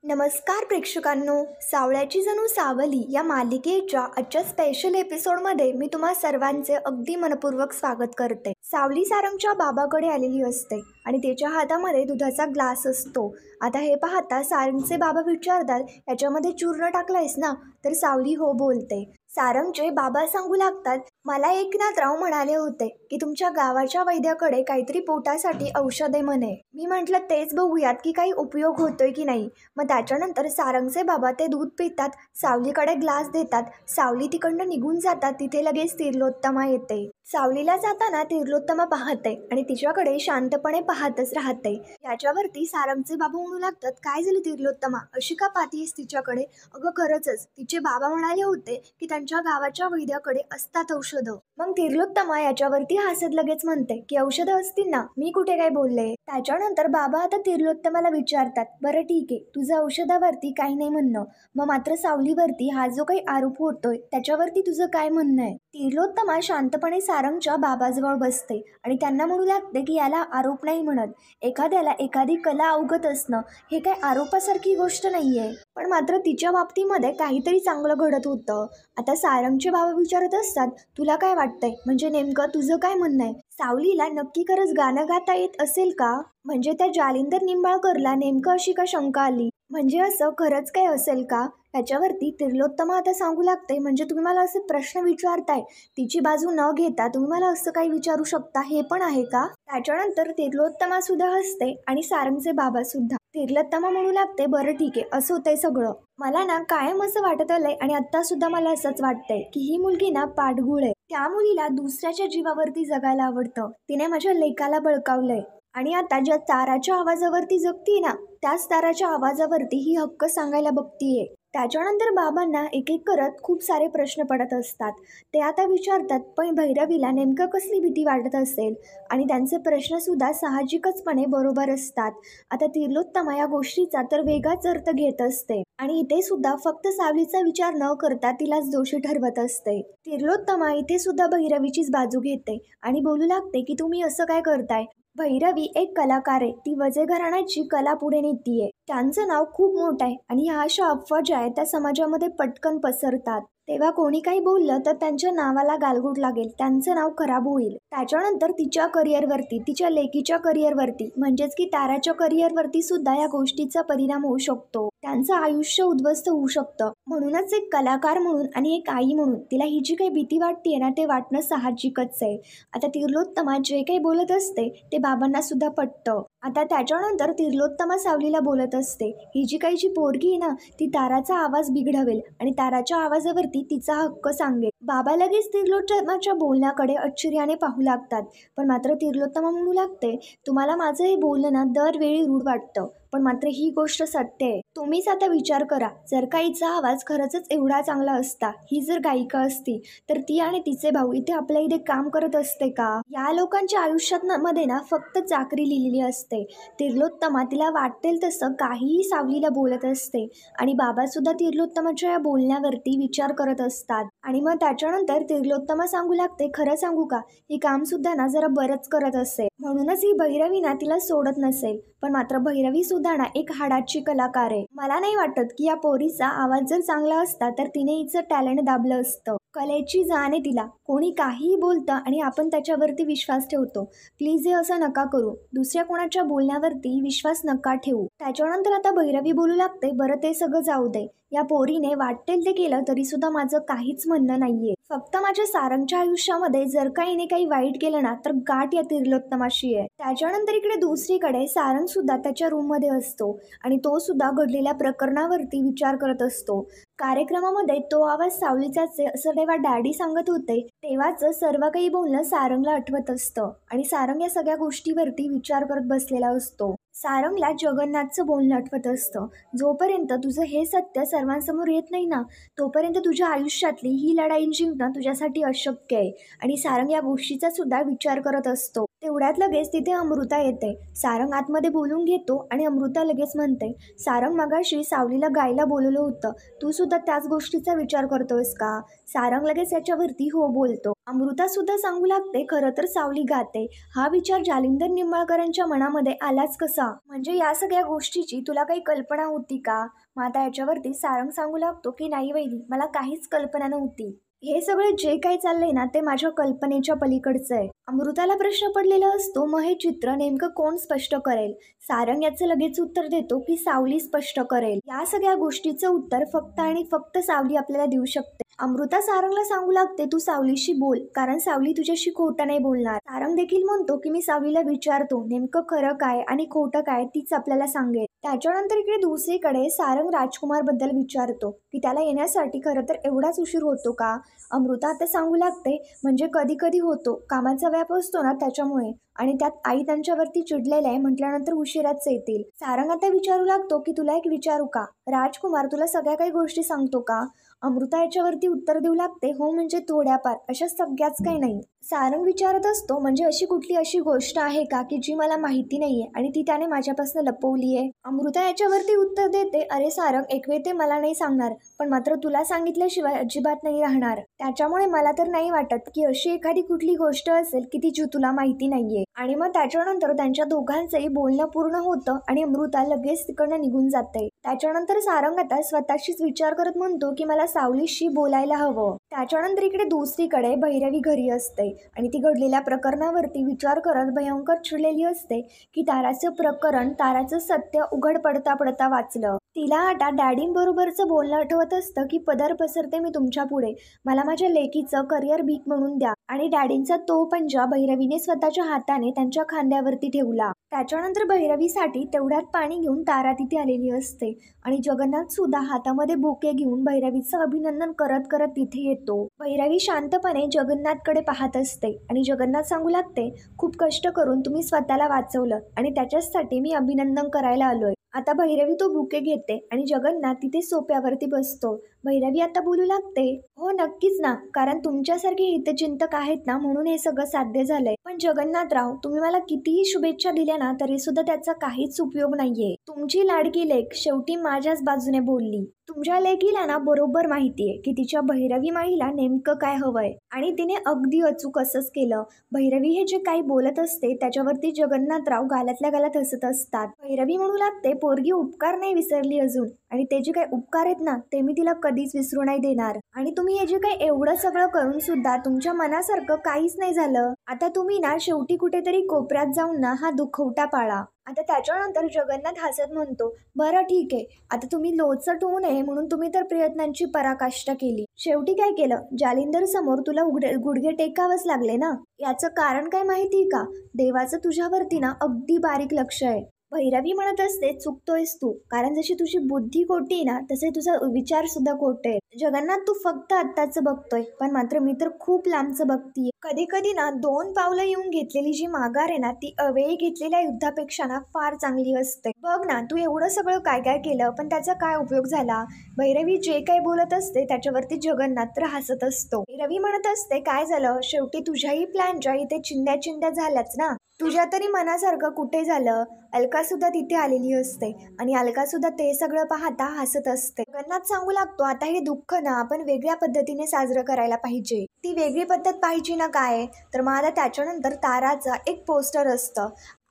नमस्कार प्रेक्षकांनो, सावळ्याची जणू सावली या मालिकेच्या आजच्या स्पेशल एपिसोडमध्ये मी तुम्हा सर्वांचे अगदी मनपूर्वक स्वागत करते. सावली सारंगच्या बाबाकडे आलेली असते आणि त्याच्या हातामध्ये दुधाचा ग्लास असतो. आता हे पाहता सारंगचे बाबा विचारतात, याच्यामध्ये चूर्ण टाकलंयस ना? तर सावली हो बोलते. सारंगचे बाबा सांगू लागतात, मला एकनाथराव म्हणाले होते की तुमच्या गावाच्या वैद्याकडे काहीतरी पोटासाठी औषध आहे म्हणे. मी म्हटलं तेच बघूयात की काही उपयोग होतोय की नाही. मग त्याच्यानंतर सारंगचे बाबा ते दूध पितात, सावलीकडे ग्लास देतात. सावली तिकडनं निघून जातात. तिथे लगेच तिर्लोत्तमा येते. सावलीला जाताना तिर्लोत्तमा पाहते आणि तिच्याकडे शांतपणे पाहतच राहते. याच्यावरती सारंगचे बाबा म्हणू लागतात, काय झालं तिर्लोत्तमा, अशी का पाहतीयस तिच्याकडे? अगं खरंच तिचे बाबा म्हणाले होते की त्यांच्या गावाच्या वैद्याकडे असतात औषधं. मग तिर्लोत्तमा याच्यावरती हसत लगेच म्हणते की औषधं असतील ना, मी कुठे काय बोलले. त्याच्यानंतर बाबा आता तिर्लोत्तमाला विचारतात, बरं ठीक आहे, तुझं औषधावरती काही नाही म्हणणं, मग मात्र सावलीवरती हा जो काही आरोप होतोय त्याच्यावरती तुझं काय म्हणणं आहे? तिर्लोत्तमा शांतपणे सारंगच्या बाबाजवळ बसते आणि त्यांना म्हणू लागते की याला आरोप नाही म्हणत. एखाद्याला एखादी कला अवगत असणं हे काय आरोपासारखी गोष्ट नाहीये. पण मात्र तिच्या बाबतीमध्ये काहीतरी चांगलं घडत होतं. आता सारंगचे बाबा विचारत असतात, तुला काय वाटतंय, म्हणजे नेमकं तुझं काय म्हणणं आहे? सावलीला नक्की खरंच गाणं गाता येत असेल का? म्हणजे त्या जालिंदर निंबाळकरला नेमकं अशी का शंका आली? म्हणजे असं खरंच काय असेल का? याच्यावरती तिर्लोत्तमा आता सांगू लागते, म्हणजे तुम्ही मला असे प्रश्न विचारताय, तिची बाजू न घेता तुम्ही मला असं काही विचारू शकता, हे पण आहे का? त्याच्यानंतर तिर्लोत्तमा सुद्धा हसते आणि सारंगचे बाबा सुद्धा. तिर्लोत्तमा म्हणू लागते, बरं ठीक आहे, असं होतंय सगळं. मला ना कायम असं वाटत आलंय आणि आता सुद्धा मला असंच वाटतंय की ही मुलगी ना पाठगुळ आहे. त्या मुलीला दुसऱ्याच्या जीवावरती जगायला आवडतं. तिने माझ्या लेकाला बळकावलंय आणि आता ज्या ताराच्या आवाजावरती जगतीये ना, त्याच ताराच्या आवाजावरती ही हक्क सांगायला बघतीये. त्याच्यानंतर बाबांना एक एक करत खूप सारे प्रश्न पडत असतात. ते आता विचारतात, पण भैरवीला नेमकं कसली भीती वाटत असेल? आणि त्यांचे प्रश्न सुद्धा साहजिकचपणे बरोबर असतात. आता तिर्लोत्तमा या गोष्टीचा तर वेगळाच अर्थ घेत असते आणि इथे सुद्धा फक्त सावलीचा विचार न करता तिलाच दोषी ठरवत असते. तिर्लोत्तमा इथे सुद्धा भैरवीचीच बाजू घेते आणि बोलू लागते की तुम्ही असं काय करताय? भैरवी एक कलाकार आहे, ती वजे घराण्याची कला पुढे नेतीये. त्यांचं नाव खूप मोठं आहे आणि ह्या अशा अफवा ज्या आहेत त्या समाजामध्ये पटकन पसरतात. तेव्हा कोणी काही बोललं तर त्यांच्या नावाला गालगुट लागेल, त्यांचं नाव खराब होईल. त्याच्यानंतर तिच्या करिअरवरती, तिच्या लेकीच्या करिअरवरती, म्हणजेच की ताराच्या करिअरवरती सुद्धा या गोष्टीचा परिणाम होऊ शकतो. त्यांचं आयुष्य उद्ध्वस्त होऊ शकतं. म्हणूनच एक कलाकार म्हणून आणि एक आई म्हणून तिला ही जी काही भीती वाटते ना, ते वाटणं साहजिकच आहे. आता तिर्लोत्तमा जे काही बोलत असते ते बाबांना सुद्धा पटतं. आता त्याच्यानंतर तिर्लोत्तमा सावलीला बोलत असते, ही जी काही जी पोरगी आहे ना, ती ताराचा आवाज बिघडवेल आणि ताराच्या आवाजावरती तिचा हक्क सांगेल. बाबा लगेच तिर्लोत्तमाच्या बोलण्याकडे आश्चर्याने पाहू लागतात. पण मात्र तिर्लोत्तमा म्हणू लागते, तुम्हाला माझं हे बोलणं ना दरवेळी रूढ वाटतं, पण मात्र ही गोष्ट सत्य आहे. तुम्हीच आता विचार करा, जर का हिचा आवाज खरंच एवढा चांगला असता, ही जर गायिका असती, तर ती आणि तिचे भाऊ इथे आपल्या इथे काम करत असते का? या लोकांच्या आयुष्यात मध्ये ना फक्त चाकरी लिहिलेली असते. तिर्लोत्तमा तिला वाटेल तसं काहीही सावलीला बोलत असते आणि बाबा सुद्धा तिर्लोत्तमाच्या या बोलण्यावरती विचार करत असतात. आणि मग त्याच्यानंतर तिर्लोत्तमा सांगू लागते, खरं सांगू का, ही काम सुद्धा ना जरा बरंच करत असेल, म्हणूनच ही भैरवी ना तिला सोडत नसेल. पण मात्र भैरवी सुद्धा ना एक हाडाची कलाकार आहे. मला नाही वाटत की या पोरीचा आवाज जर चांगला असता तर तिने हिचं टॅलेंट दाबलं असतं. कलेची जाण आहे तिला. कोणी काहीही बोलतं आणि आपण त्याच्यावरती विश्वास ठेवतो. प्लीज हे असं नका करू. दुसऱ्या कोणाच्या बोलण्यावरती विश्वास नका ठेवू. त्याच्यानंतर आता भैरवी बोलू लागते, बरं ते सगळं जाऊ दे, या पोरीने वाटेल ते केलं तरी सुद्धा माझं काहीच म्हणणं नाहीये. फक्त माझ्या सारंगच्या आयुष्यामध्ये जर का हिने काही वाईट केलं ना, तर गाठ या तिर्लोत्तमाशी आहे. त्याच्यानंतर इकडे दुसरीकडे सारंग सुद्धा त्याच्या रूम मध्ये असतो आणि तो सुद्धा घडलेल्या प्रकरणावरती विचार करत असतो. कार्यक्रमामध्ये तो आवाज सावलीचाच आहे असं तेव्हा डॅडी सांगत होते, तेव्हाच सर्व काही बोलणं सारंगला आठवत असतं आणि सारंग या सगळ्या गोष्टीवरती विचार करत बसलेला असतो. सारंगला जगन्नाथचं बोलणं आठवत असतं, जोपर्यंत तुझं हे सत्य सर्वांसमोर येत नाही ना, तोपर्यंत तुझ्या आयुष्यातली ही लढाई जिंकणं तुझ्यासाठी अशक्य आहे. आणि सारंग या गोष्टीचा सुद्धा विचार करत असतो. तेवढ्यात लगेच तिथे अमृता येते. सारंग आतमध्ये बोलून घेतो आणि अमृता लगेच म्हणते, सारंग मगाशी सावलीला गायला बोलवलं होतं, तू सुद्धा त्याच गोष्टीचा विचार करतोयस का? सारंग लगेच याच्यावरती हो बोलतो. अमृता सुद्धा सांगू लागते, खरं तर सावली गाते. हा विचार जालिंदर निंबाळकरांच्या मनामध्ये आलाच कसा? म्हणजे या सगळ्या गोष्टीची तुला काही कल्पना होती का? मग आता याच्यावरती सारंग सांगू लागतो की नाही वहिनी, मला काहीच कल्पना नव्हती. हे सगळं जे काही चाललंय ना ते माझ्या कल्पनेच्या पलीकडचं आहे. अमृताला प्रश्न पडलेला असतो, मग हे चित्र नेमकं कोण स्पष्ट करेल? सारंग याचं लगेच उत्तर देतो की सावली स्पष्ट करेल. या सगळ्या गोष्टीचं उत्तर फक्त आणि फक्त सावली आपल्याला देऊ शकते. अमृता सारंगला सांगू लागते, तू सावलीशी बोल, कारण सावली तुझ्याशी खोटं नाही बोलणार. सारंग देखील म्हणतो की मी सावलीला विचारतो, नेमकं खरं काय आणि खोटं काय तीच आपल्याला सांगेल. त्याच्यानंतर इकडे दुसरीकडे सारंग राजकुमार बद्दल विचारतो की त्याला येण्यासाठी खरं तर एवढाच उशीर होतो का? अमृता आता सांगू लागते, म्हणजे कधी कधी होतो, कामाचा व्याप असतो ना त्याच्यामुळे, आणि त्यात आई त्यांच्यावरती चिडलेल्या आहे म्हटल्यानंतर उशिराच येतील. सारंग आता विचारू लागतो की तुला एक विचारू का? राजकुमार तुला सगळ्या काही गोष्टी सांगतो का? अमृता याच्यावरती उत्तर देऊ लागते, हो म्हणजे थोड्याफार, अशा सगळ्याच काही नाही. सारंग विचारत असतो, म्हणजे अशी कुठली अशी गोष्ट आहे का की जी मला माहिती नाहीये आणि ती त्याने माझ्यापासून लपवली आहे? अमृता याच्यावरती उत्तर देते, अरे सारंग, एक वेळ ते मला नाही सांगणार, पण मात्र तुला सांगितल्याशिवाय अजिबात नाही राहणार. त्याच्यामुळे मला तर नाही वाटत की अशी एखादी कुठली गोष्ट असेल की ती जी तुला माहिती नाहीये. आणि मग त्याच्यानंतर त्यांच्या दोघांचंही बोलणं पूर्ण होतं आणि अमृता लगेच तिकडनं निघून जाते. त्याच्यानंतर सारंग आता स्वतःशीच विचार करत म्हणतो की मला सावलीशी बोलायला हवं. त्याच्यानंतर इकडे दुसरीकडे भैरवी घरी असते आणि ती घडलेल्या प्रकरणावरती विचार करत भयंकर चिडलेली असते की ताराचं प्रकरण, ताराचं सत्य उघड पडता पडता वाचलं. तिला आता डॅडींबरोबरचं बोलणं आठवत असतं की पदर पसरते मी तुमच्या पुढे, मला माझ्या लेकीचं करिअर भीक म्हणून द्या. आणि डॅडींचा तो पंजा भैरवीने स्वतःच्या हाताने त्यांच्या खांद्यावरती ठेवला. त्याच्यानंतर भैरवीसाठी तेवढ्यात पाणी घेऊन तारा तिथे आलेली असते आणि जगन्नाथ सुद्धा हातामध्ये बुके घेऊन भैरवीचं अभिनंदन करत करत तिथे येतो. भैरवी शांतपणे जगन्नाथकडे पाहत असते आणि जगन्नाथ सांगू लागते, खूप कष्ट करून तुम्ही स्वतःला वाचवलं आणि त्याच्यासाठी मी अभिनंदन करायला आलोय. आता भैरवी तो बुके घेते आणि जगन्नाथ तिथे सोप्यावरती बसतो. भैरवी आता बोलू लागते, हो नक्कीच ना, कारण तुमच्यासारखे हितचिंतक आहेत ना म्हणून हे सगळं साध्य झालंय. पण जगन्नाथराव, तुम्ही मला कितीही शुभेच्छा दिल्या ना तरी सुद्धा त्याचा काहीच उपयोग नाहीये. तुमची लाडकी लेक शेवटी माझ्याच बाजूने बोलली. तुमच्या लेकीला ना बरोबर माहितीये की तिच्या भैरवी माईला नेमकं काय हवंय आणि तिने अगदी अचूक असंच केलं. भैरवी हे जे काही बोलत असते त्याच्यावरती जगन्नाथराव गालातल्या गालात हसत असतात. भैरवी म्हणू लागते, पोरगी उपकार नाही विसरली अजून, आणि ते जे काही उपकार आहेत ना ते मी तिला कधीच विसरू नाही देणार. आणि तुम्ही हे जे काही एवढं सगळं करून सुद्धा तुमच्या मनासारखं काहीच नाही झालं. आता तुम्ही ना शेवटी कुठेतरी कोपऱ्यात जाऊन ना हा दुखवटा पाळा. आता त्याच्यानंतर जगन्नाथ हसत म्हणतो, बरं ठीक आहे, आता तुम्ही लोचट होऊ नये म्हणून तुम्ही तर प्रयत्नांची पराकाष्ठा केली. शेवटी काय केलं, जालिंदर समोर तुला गुडघे टेकावंच लागले ना. याचं कारण काय माहिती का? देवाचं तुझ्यावरती ना अगदी बारीक लक्ष आहे. भैरवी म्हणत असते, चुकतोयस तू, कारण जशी तुझी बुद्धी खोटी आहे ना तसे तुझा विचार सुद्धा खोटे आहेत. जगन्नाथ, तू फक्त आत्ताचं बघतोय, पण मात्र मी तर खूप लांबचं बघतीये. कधी कधी ना 2 पावलं येऊन घेतलेली जी माघार आहे ना ती अवेळी घेतलेल्या युद्धापेक्षा ना फार चांगली असते. बघ ना, तू एवढं सगळं काय काय केलं पण त्याचा काय उपयोग झाला? भैरवी जे काही बोलत असते त्याच्यावरती जगन्नाथ तर हसत असतो. भैरवी म्हणत असते, काय झालं, शेवटी तुझ्याही प्लॅनच्या इथे चिंध्या चिंध्या झाल्याच ना. तुझ्या तरी मनासारखं कुठे झालं? अलका सुद्धा तिथे आलेली असते आणि अलका सुद्धा ते सगळं पाहता हसत असते. जगन्नाथ सांगू लागतो, आता हे दुःख ना आपण वेगळ्या पद्धतीने साजरं करायला पाहिजे. ती वेगळी पद्धत पाहिजे ना काय? तर मग आता त्याच्यानंतर ताराचा एक पोस्टर असतं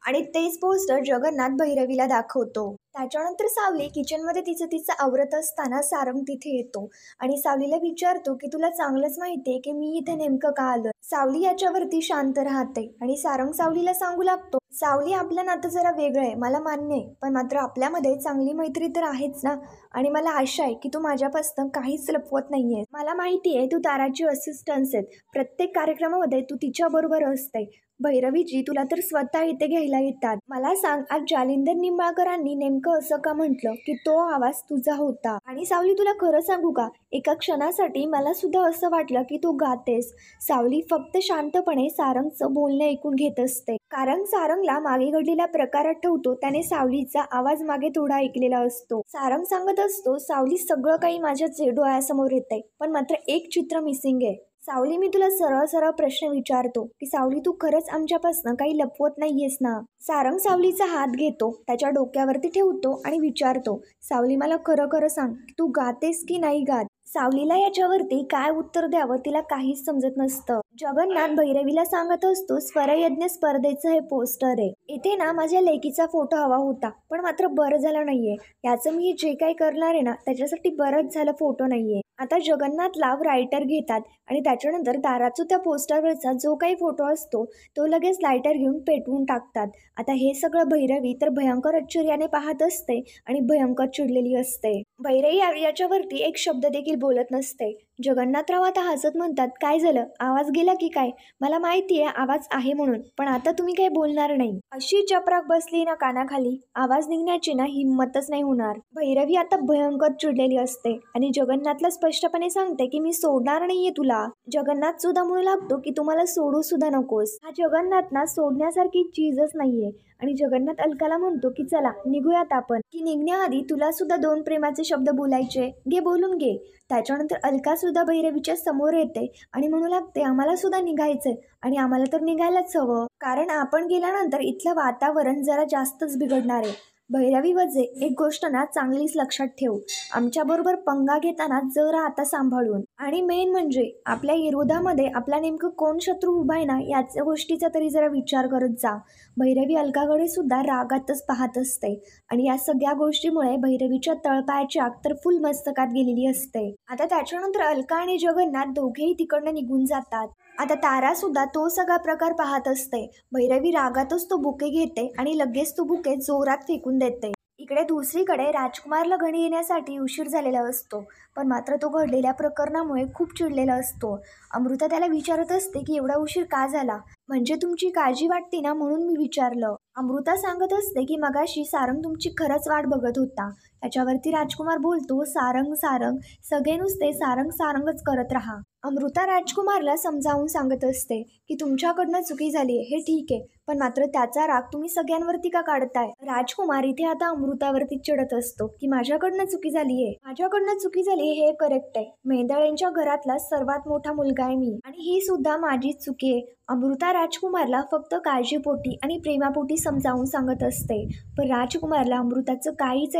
आणि तेच पोस्टर जगन्नाथ भैरवीला दाखवतो. त्याच्यानंतर सावली किचनमध्ये तिचं आवरत असताना सारंग तिथे येतो आणि सावलीला विचारतो की तुला चांगलंच माहितीये की मी इथे नेमकं का आलोय. सावली याच्यावरती शांत राहते आणि सारंग सावलीला सांगू लागतो, सावली, आपलं नातं जरा वेगळं आहे, मला मान्य आहे, पण मात्र आपल्यामध्ये चांगली मैत्री तर आहेच ना. आणि मला आशा आहे की तू माझ्यापासून काहीच लपवत नाहीये. मला माहिती आहे तू ताराची असिस्टन्स आहेत, प्रत्येक कार्यक्रमामध्ये तू तिच्या बरोबर असते. भैरवीजी तुला तर स्वतः इथे घ्यायला येतात. मला सांग, आज जालिंदर निंबाळकरांनी नेमकं असं का म्हटलं की तो आवाज तुझा होता? आणि सावली, तुला खरं सांगू का, एका क्षणासाठी मला सुद्धा असं वाटलं की तू गातेस. सावली फक्त शांतपणे सारंगचं बोलणं ऐकून घेत असते, कारण सारंगला मागे घडलेला प्रकार आठवतो. त्याने सावलीचा आवाज मागे थोडा ऐकलेला असतो. सारंग सांगत असतो, सावली, सगळं काही माझ्या डोळ्यासमोर येतंय, पण मात्र एक चित्र मिसिंग आहे. सावली, मी तुला सरळ सरळ प्रश्न विचारतो की सावली, तू खरंच आमच्यापासून काही लपवत नाहीयेस ना? सारंग सावलीचा हात घेतो, त्याच्या डोक्यावरती ठेवतो आणि विचारतो, सावली मला खरं खरं सांग, तू गातेस की नाही गात? सावलीला याच्यावरती काय उत्तर द्यावं तिला काहीच समजत नसतं. जगन्नाथ भैरवीला सांगत असतो, स्वरयज्ञ स्पर्धेचं हे पोस्टर आहे, इथे ना माझ्या लेकीचा फोटो हवा होता, पण मात्र बरं झालं नाहीये. याचं मी जे काही करणार आहे ना त्याच्यासाठी बरंच झालं फोटो नाहीये. आता जगन्नाथ लाव रायटर घेतात आणि त्याच्यानंतर दाराचो त्या पोस्टरवरचा जो काही फोटो असतो तो लगेच लायटर घेऊन पेटवून टाकतात. आता हे सगळं भैरवी तर भयंकर आश्चर्याने पाहत असते आणि भयंकर चिडलेली असते. भैरवी याच्यावरती एक शब्द देखील बोलत नसते. जगन्नाथराव आता हसत म्हणतात, काय झालं, आवाज गेला की काय? मला माहिती आहे आवाज आहे म्हणून, पण आता तुम्ही काही बोलणार नाही. अशी चपराक बसली ना कानाखाली, आवाज निघण्याची ना हिंमतच नाही होणार. भैरवी आता भयंकर चिडलेली असते आणि जगन्नाथला स्पष्टपणे सांगते की मी सोडणार नाहीये तुला. जगन्नाथ सुद्धा म्हणू लागतो की तुम्हाला सोडू सुद्धा नकोस. हा जगन्नाथ ना सोडण्यासारखी चीजच नाहीये. आणि जगन्नाथ अलकाला म्हणतो की चला निघूयात आपण. की निघण्याआधी तुला सुद्धा 2 प्रेमाचे शब्द बोलायचे, घे बोलून घे. त्याच्यानंतर अलका सुद्धा भैरवीच्या समोर येते आणि म्हणू लागते, आम्हाला सुद्धा निघायचंय आणि आम्हाला तर निघायलाच हवं, कारण आपण गेल्यानंतर इथलं वातावरण जरा जास्तच बिघडणार आहे. भैरवी वजे, एक गोष्ट ना चांगलीच लक्षात ठेव, आमच्याबरोबर पंगा घेताना जरा आता सांभाळून. आणि मेन म्हणजे आपल्या विरोधामध्ये आपला नेमकं कोण शत्रू उभा आहे ना याच्या गोष्टीचा तरी जरा विचार करत जा. भैरवी अलकाकडे सुद्धा रागातच पाहत असते आणि या सगळ्या गोष्टीमुळे भैरवीच्या तळपायाची आग तर फुल मस्तकात गेलेली असते. आता त्याच्यानंतर अलका आणि जगन्नाथ दोघेही तिकडनं निघून जातात. आता तारा सुद्धा तो सगळा प्रकार पाहत असते. भैरवी रागातच तो बुके घेते आणि लगेच तो बुके जोरात फेकून देते. इकडे दुसरीकडे राजकुमारला घरी येण्यासाठी उशीर झालेला असतो, पण मात्र तो घडलेल्या प्रकरणामुळे खूप चिडलेला असतो. अमृता त्याला विचारत असते की एवढा उशीर का झाला, म्हणजे तुमची काळजी वाटते ना म्हणून मी विचारलं. अमृता सांगत असते की मगाशी सारंग तुमची खरंच वाट बघत होता. त्याच्यावरती राजकुमार बोलतो, सारंग सारंग, सगळे नुसते सारंग सारंगच करत राहा. अमृता राजकुमारला समजावून सांगत असते की तुमच्याकडनं चुकी झाली हे ठीक आहे, पण मात्र त्याचा राग तुम्ही सगळ्यांवरती का काढताय? राजकुमार इथे आता अमृतावरती चिडत असतो की माझ्याकडनं चुकी झाली हे करेक्ट आहे. मेंदळेंच्या घरातला सर्वात मोठा मुलगा आहे मी आणि ही सुद्धा माझीच चुकी आहे. अमृता राजकुमारला फक्त काळजीपोटी आणि प्रेमापोटी समजावून सांगत असते, पण राजकुमारला अमृताचं काहीच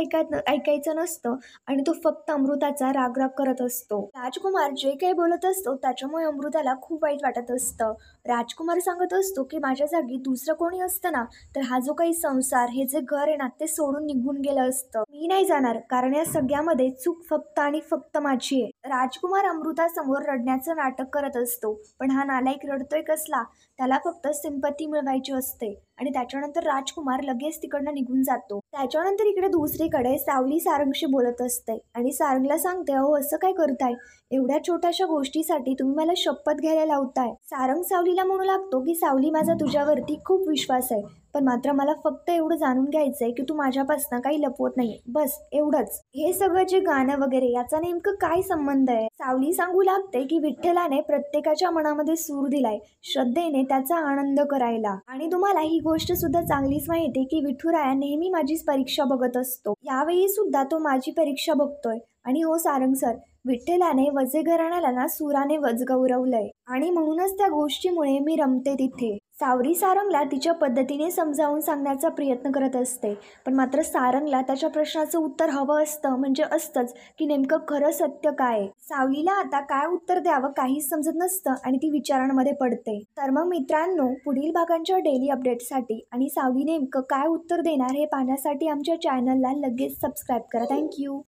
ऐकायचं नसतं आणि तो फक्त अमृताचा राग करत असतो. राजकुमार जे काही बोलत असतो त्याच्यामुळे अमृताला खूप वाईट वाटत असतं. राजकुमार सांगत असतो की माझ्या जागी दुसरं कोणी असतं ना तर हा जो काही संसार, हे जे घर आहे ना ते सोडून निघून गेलं असतं. मी नाही जाणार, कारण या सगळ्यामध्ये चूक फक्त आणि फक्त माझी आहे. राजकुमार अमृतासमोर रडण्याचं नाटक करत असतो, पण हा नालायक रडतोय कसला, त्याला फक्त सिंपती मिळवायची असते. आणि त्याच्यानंतर राजकुमार लगेच तिकडनं निघून जातो. त्याच्यानंतर इकडे दुसरीकडे सावली सारंगशी बोलत असते आणि सारंगला सांगते, अहो असं काय करताय, एवढ्या छोट्याशा गोष्टीसाठी तुम्ही मला शपथ घ्यायला लावताय. सारंग सावलीला म्हणू लागतो की सावली, माझा तुझ्यावरती खूप विश्वास आहे, पण मात्र मला फक्त एवढं जाणून घ्यायचंय की तू माझ्यापासून काही लपवत नाही, बस एवढंच. हे सगळं जे गाणं वगैरे याचा नेमकं काय संबंध आहे? सावली सांगू लागते की विठ्ठलाने प्रत्येकाच्या मनामध्ये सूर दिलाय, श्रद्धेने त्याचा आनंद करायला. आणि तुम्हाला ही गोष्ट सुद्धा चांगलीच माहिती की विठुराया नेहमी माझीच परीक्षा बघत असतो, यावेळी सुद्धा तो माझी परीक्षा बघतोय. आणि हो सारंग सर, विठ्ठलाने वजे घराण्याला ना सुराने वजगौरवलंय आणि म्हणूनच त्या गोष्टीमुळे मी रमते तिथे. सावरी सारंगला तिच्या पद्धतीने समजावून सांगण्याचा प्रयत्न करत असते, पण मात्र सारंगला त्याच्या प्रश्नाचं उत्तर हवं असतं, म्हणजे असतंच की नेमकं खरं सत्य काय. सावलीला आता काय उत्तर द्यावं काहीच समजत नसतं आणि ती विचारांमध्ये पडते. तर मग मित्रांनो, पुढील भागांच्या डेली अपडेटसाठी आणि सावली नेमकं काय उत्तर देणार हे पाहण्यासाठी आमच्या चॅनलला लगेच सबस्क्राईब करा. थँक्यू.